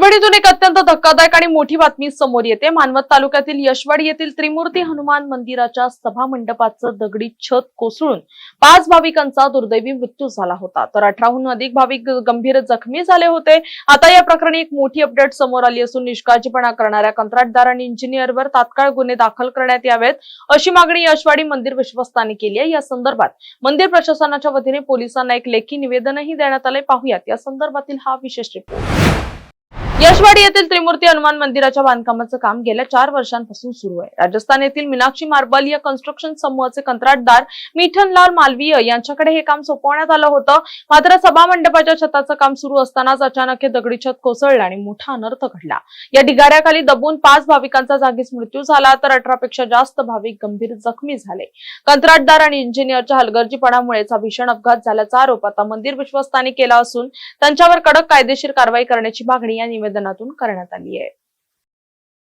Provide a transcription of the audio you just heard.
परभणीतून एक अत्यंत धक्कादायक आणि मोठी बातमी समोर येते। मानवत तालुक्यातील यशवाडी येथील त्रिमूर्ती हनुमान मंदिराच्या सभा मंडपाचं दगडी छत कोसळून 5 भाविकांचा दुर्दैवी मृत्यू झाला होता, तर 18हून अधिक भाविक गंभीर जखमी झाले होते। आता या प्रकरणी एक मोठी अपडेट समोर आली असून निष्काळजीपणा करणाऱ्या कंत्राटदार आणि इंजिनियरवर तात्काळ गुन्हे दाखल करण्यात यावेत, अशी मागणी यशवाडी मंदिर विश्वस्तांनी केली आहे। या संदर्भात मंदिर प्रशासनाच्या वतीने पोलिसांना एक लेखी निवेदनही देण्यात आले। पाहूयात या संदर्भातील हा विशेष रिपोर्ट। यशवाडी येथील त्रिमूर्ती हनुमान मंदिराच्या बांधकामाचं काम गेल्या 4 वर्षांपासून सुरू आहे। राजस्थान येथील मीनाक्षी मार्बल या कन्स्ट्रक्शन समूहाचे कंत्राटदार मिठनलाल मालवीय यांच्याकडे हे काम सोपवण्यात आलं होतं। मात्र सभा मंडपाच्या छताचं काम सुरू असतानाच अचानक हे दगडी छत कोसळलं आणि मोठा अनर्थ घडला। या ढिगाऱ्याखाली दबून 5 भाविकांचा जागीच मृत्यू झाला, तर 18 पेक्षा जास्त भाविक गंभीर जखमी झाले। कंत्राटदार आणि इंजिनियरच्या हलगर्जीपणामुळेच हा भीषण अपघात झाल्याचा आरोप आता मंदिर विश्वस्तांनी केला असून त्यांच्यावर कडक कायदेशीर कारवाई करण्याची मागणी या निवेदनातून करण्यात आली आहे।